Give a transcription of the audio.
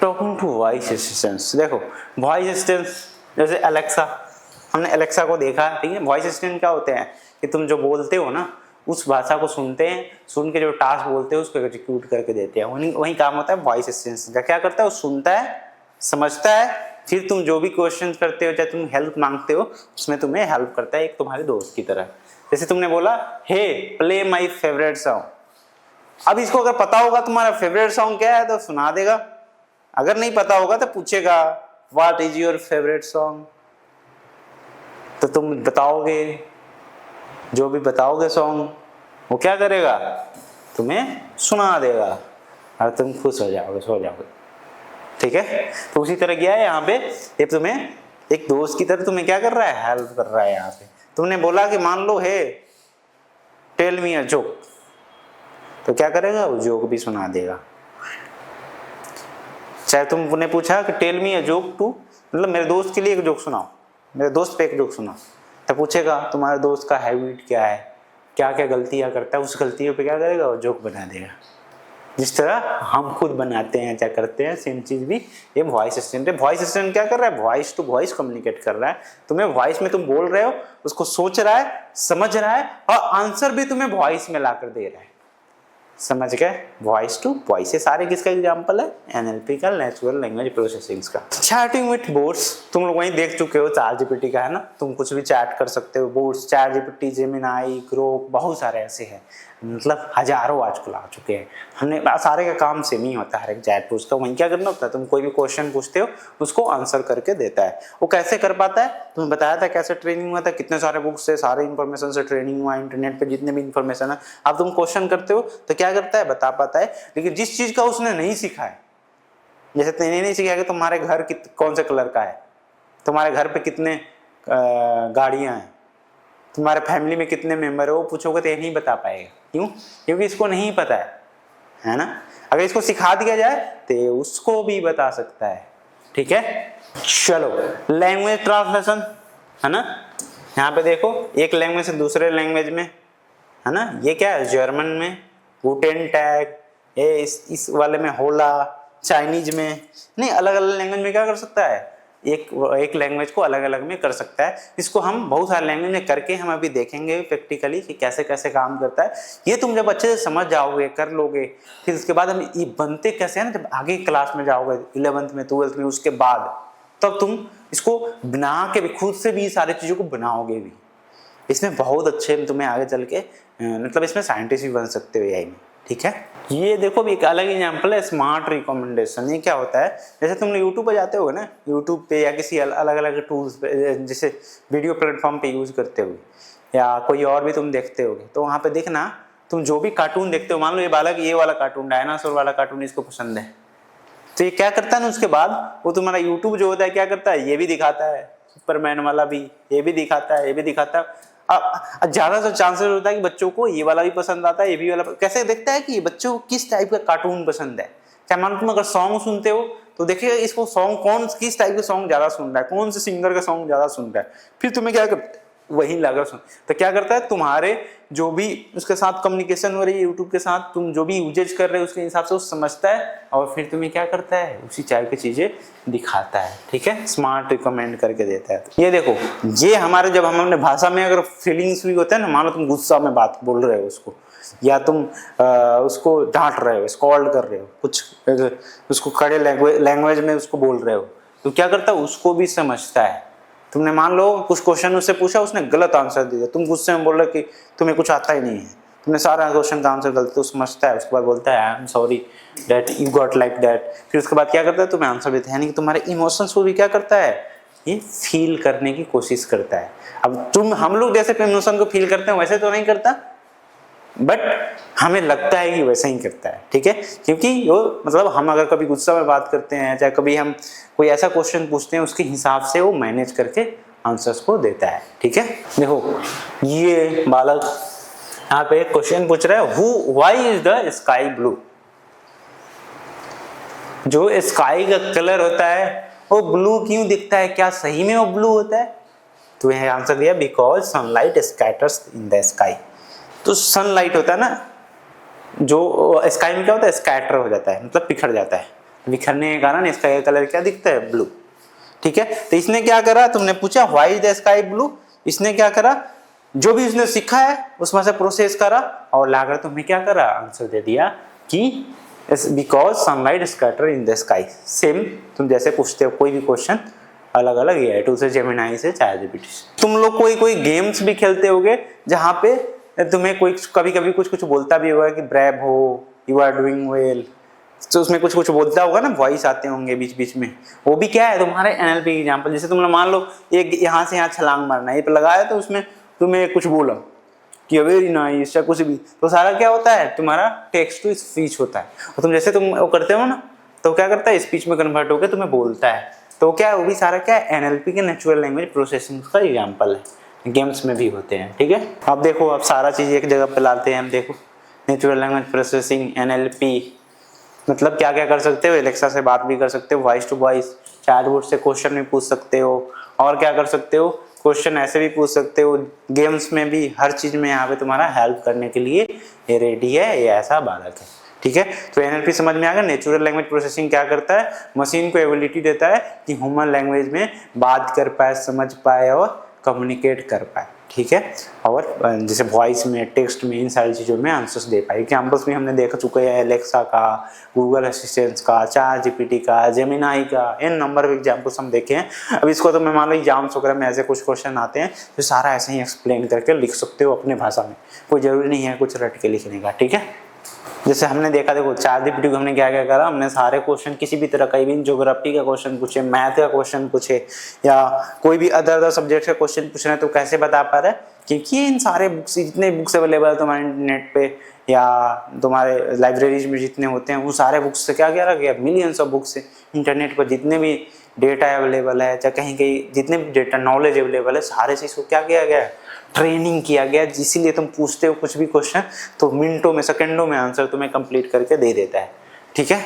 Talking to voice assistants. देखो voice assistants जैसे Alexa, हमने अलेक्सा को देखा, ठीक है। वॉइस असिस्टेंट क्या होते हैं कि तुम जो बोलते हो ना उस भाषा को सुनते हैं, सुन के जो टास्क बोलते हैं उसको एग्जीक्यूट करके देते हैं। वही काम होता है वॉइस असिस्टेंट का। क्या करता है, वो सुनता है, समझता है, फिर तुम जो भी क्वेश्चन करते हो, चाहे तुम हेल्प मांगते हो, उसमें तुम्हें हेल्प करता है, एक तुम्हारे दोस्त की तरह। जैसे तुमने बोला हे प्ले माई फेवरेट सॉन्ग, अब इसको अगर पता होगा तुम्हारा फेवरेट सॉन्ग क्या है तो सुना देगा, अगर नहीं पता होगा तो पूछेगा what is your favourite song, तो तुम बताओगे, जो भी बताओगे सॉन्ग वो क्या करेगा, तुम्हें सुना देगा और तुम खुश हो जाओगे, सो जाओगे, ठीक है। तो उसी तरह क्या है यहाँ पे, ये तुम्हें एक दोस्त की तरह तुम्हें क्या कर रहा है, हेल्प कर रहा है। यहाँ पे तुमने बोला कि मान लो है टेल मी अ जोक, तो क्या करेगा, वो जोक भी सुना देगा। चाहे तुमने पूछा कि tell me a joke too, मतलब मेरे दोस्त के लिए एक जोक सुनाओ, मेरे दोस्त पे एक जोक सुनाओ, तो पूछेगा तुम्हारे दोस्त का हैबिट क्या है, क्या क्या गलतियां करता है, उस गलतियों पे क्या करेगा, वो जोक बना देगा। जिस तरह हम खुद बनाते हैं, क्या करते हैं, सेम चीज भी ये वॉइस असिस्टेंट है। वॉइस असिस्टेंट क्या कर रहा है, वॉइस टू वॉइस कम्युनिकेट कर रहा है। तुम्हें वॉइस में तुम बोल रहे हो, उसको सोच रहा है, समझ रहा है और आंसर भी तुम्हें वॉइस में लाकर दे रहा है। समझ गए, वॉइस टू वॉइस। ये सारे किसका एग्जांपल है, एनएलपी का, नेचुरल लैंग्वेज प्रोसेसिंग का। चैटिंग विद बोट्स, तुम लोग वहीं देख चुके हो, चैट जीपीटी का है ना, तुम कुछ भी चैट कर सकते हो। Boats, chat GPT, Gemini, Grok, बहुत सारे ऐसे हैं, मतलब हजारों आजकल आ चुके हैं। हमने सारे का काम सेम ही होता है, हर एक चैट टूल्स का। वहीं क्या करना होता है, तुम कोई भी क्वेश्चन पूछते हो उसको आंसर करके देता है। वो कैसे कर पाता है, तुम्हें बताया था कैसे ट्रेनिंग हुआ था, कितने सारे बुक्स से, सारे इन्फॉर्मेशन से ट्रेनिंग हुआ, इंटरनेट पे जितने भी इन्फॉर्मेशन है। अब तुम क्वेश्चन करते हो तो क्या करता है, बता पाता है। लेकिन जिस चीज का उसने नहीं सीखा है, जैसे तुमने नहीं सीखा कि तुम्हारे घर कौन से कलर का है, तुम्हारे घर पे कितने गाड़ियां हैं, तुम्हारे फैमिली में कितने मेंबर है, वो पूछोगे तो ये नहीं बता पाएगा। क्यों, क्योंकि इसको नहीं पता है ना। अगर इसको सिखा दिया जाए तो उसको भी बता सकता है, ठीक है। चलो लैंग्वेज ट्रांसलेशन है ना, यहाँ पे देखो एक लैंग्वेज से दूसरे लैंग्वेज में, है ना। ये क्या है, जर्मन में गुटेन टैग, ये इस वाले में होला, चाइनीज में नहीं, अलग अलग लैंग्वेज में क्या कर सकता है, एक लैंग्वेज को अलग अलग में कर सकता है। इसको हम बहुत सारे लैंग्वेज में करके हम अभी देखेंगे प्रैक्टिकली कि कैसे कैसे काम करता है। ये तुम जब अच्छे से समझ जाओगे, कर लोगे, फिर उसके बाद हम ये बनते कैसे है ना, जब आगे क्लास में जाओगे 11th में 12th में, उसके बाद तब तुम इसको बना के भी खुद से भी सारी चीज़ों को बनाओगे भी। इसमें बहुत अच्छे तुम्हें आगे चल के मतलब इसमें साइंटिस्ट भी बन सकते हो एआई में, ठीक है। ये देखो भी एक अलग एग्जांपल है, स्मार्ट रिकमेंडेशन। ये क्या होता है, जैसे तुम यूट्यूब पे जाते हो ना, यूट्यूब पे या किसी अलग अलग टूल्स पे, जैसे वीडियो प्लेटफॉर्म पे यूज करते हो या कोई और भी तुम देखते होगे, तो वहाँ पे देखना तुम जो भी कार्टून देखते हो, मान लो ये बालक ये वाला कार्टून, डायनासोर वाला कार्टून इसको पसंद है, तो ये क्या करता है ना, उसके बाद वो तुम्हारा यूट्यूब जो होता है क्या करता है, ये भी दिखाता है, सुपरमैन वाला भी ये भी दिखाता है, ये भी दिखाता है। ज्यादा तो चांसेस होता है कि बच्चों को ये वाला भी पसंद आता है, ये भी वाला। कैसे देखता है कि बच्चों को किस टाइप का कार्टून पसंद है। चाहे मान लो तुम अगर सॉन्ग सुनते हो तो देखिएगा इसको सॉन्ग किस टाइप के सॉन्ग ज्यादा सुन रहा है, कौन से सिंगर का सॉन्ग ज्यादा सुन रहा है, फिर तुम्हें क्या करता है, वही लगा सुन। तो क्या करता है, तुम्हारे जो भी उसके साथ कम्युनिकेशन हो रही है यूट्यूब के साथ, तुम जो भी यूजेज कर रहे हो उसके हिसाब से वो समझता है और फिर तुम्हें क्या करता है, उसी टाइप की चीजें दिखाता है, ठीक है। स्मार्ट रिकमेंड करके देता है। ये देखो, ये हमारे जब हम अपने भाषा में अगर फीलिंग्स भी होते हैं ना, मान लो तुम गुस्सा में बात बोल रहे हो उसको, या तुम उसको डांट रहे हो, स्कॉल्ड कर रहे हो, कुछ उसको खड़े लैंग्वेज में उसको बोल रहे हो, तो क्या करता है, उसको भी समझता है। तुमने मान लो कुछ क्वेश्चन उससे पूछा, उसने गलत आंसर दिया, तुम गुस्से में बोल रहे कि तुम्हें कुछ आता ही नहीं है, तुमने सारा क्वेश्चन का आंसर गलत, तो समझता है, उसके बाद बोलता है I am sorry that you got like that. फिर उसके बाद क्या करता है, तुम्हें आंसर देता है, यानी कि तुम्हारे इमोशंस को भी क्या करता है, ये फील करने की कोशिश करता है। अब हम लोग जैसे इमोशन को फील करते हैं वैसे तो नहीं करता, बट हमें लगता है कि वैसा ही करता है, ठीक है। क्योंकि वो मतलब हम अगर कभी गुस्सा में बात करते हैं, चाहे कभी हम कोई ऐसा क्वेश्चन पूछते हैं, उसके हिसाब से वो मैनेज करके आंसर्स को देता है, ठीक है। देखो ये बालक यहाँ पे क्वेश्चन पूछ रहा है, why is the sky blue. जो स्काई का कलर होता है वो ब्लू क्यों दिखता है, क्या सही में वो ब्लू होता है? तो यह आंसर दिया, because sunlight scatters in the sky. तो सनलाइट होता है ना, जो स्काई में क्या होता है, स्कैटर हो जाता है, मतलब बिखर जाता है। बिखरने के कारण इसका ये कलर क्या दिखता है, ब्लू। ठीक है, तो इसने क्या करा, तुमने पूछा why is the sky blue, इसने क्या करा, जो भी उसने सीखा है उसमें से प्रोसेस करा और लाकर तुम्हें क्या करा, आंसर दे दिया कि because sunlight scatter in the sky. Same तुम जैसे पूछते हो कोई भी क्वेश्चन अलग अलग AI टूल से, जेमिनाई से, ChatGPT से। तुम लोग कोई गेम्स भी खेलते होगे जहाँ पे तुम्हें कोई कभी कभी कुछ बोलता भी होगा कि ब्रेव हो, यू आर डूइंग वेल, तो उसमें कुछ बोलता होगा ना, वॉइस आते होंगे बीच बीच में, वो भी क्या है, तुम्हारे NLP एग्जाम्पल। जैसे तुमने मान लो एक यहाँ से यहाँ छलांग मारना है, ये पे लगाया तो उसमें तुम्हें कुछ बोला कि वेरी नाइस या कुछ भी, तो सारा क्या होता है, तुम्हारा टेक्स्ट टू स्पीच होता है। और तुम जैसे तुम वो करते हो ना, तो क्या करता है, स्पीच में कन्वर्ट होकर तुम्हें बोलता है, तो क्या है, वो भी सारा क्या है, NLP के नेचुरल लैंग्वेज प्रोसेसिंग का एग्जाम्पल है। गेम्स में भी होते हैं। ठीक है, अब देखो, अब सारा चीज़ एक जगह पे लाते हैं हम। देखो नेचुरल लैंग्वेज प्रोसेसिंग, NLP, मतलब क्या क्या कर सकते हो, एलेक्सा से बात भी कर सकते हो, वॉइस टू वॉइस, चैटबॉट से क्वेश्चन भी पूछ सकते हो, और क्या कर सकते हो, क्वेश्चन ऐसे भी पूछ सकते हो, गेम्स में भी, हर चीज़ में यहाँ पे तुम्हारा हेल्प करने के लिए ये रेडी है, ये ऐसा बालक है। ठीक है, तो NLP समझ में आ गया। नेचुरल लैंग्वेज प्रोसेसिंग क्या करता है, मशीन को एबिलिटी देता है कि ह्यूमन लैंग्वेज में बात कर पाए, समझ पाए और कम्युनिकेट कर पाए। ठीक है, और जैसे वॉइस में, टेक्स्ट में, इन सारी चीज़ों में आंसर्स दे पाए। एग्जाम्पल्स भी हमने देख चुके हैं, एलेक्सा का, गूगल असिस्टेंट का, ChatGPT का, जेमिनाई का, इन नंबर ऑफ एग्जाम्पल्स हम देखे हैं। अब इसको तो मैं मान लो एग्जाम्स वगैरह में ऐसे कुछ क्वेश्चन आते हैं तो सारा ऐसे ही एक्सप्लेन करके लिख सकते हो अपने भाषा में, कोई ज़रूरी नहीं है कुछ रट के लिखने का। ठीक है, जैसे हमने देखा, देखो ChatGPT को हमने क्या क्या करा, हमने सारे क्वेश्चन किसी भी तरह का, इवन ज्योग्राफी का क्वेश्चन पूछे, मैथ का क्वेश्चन पूछे, या कोई भी अदर सब्जेक्ट का क्वेश्चन पूछ रहे हैं, तो कैसे बता पा रहे हैं, क्योंकि इन सारे बुक्स, जितने बुक्स अवेलेबल है तुम्हारे इंटरनेट पे या तुम्हारे लाइब्रेरीज में जितने होते हैं, वो सारे बुक्स से क्या क्या रहा गया, मिलियंस ऑफ बुक्स इंटरनेट पर जितने भी डेटा अवेलेबल है, चाहे कहीं कहीं जितने भी डेटा नॉलेज अवेलेबल है, सारे से इसको क्या किया गया है, ट्रेनिंग किया गया। इसीलिए तुम पूछते हो कुछ भी क्वेश्चन तो मिनटों में, सेकंडों में आंसर तुम्हें कंप्लीट करके दे देता है। ठीक है।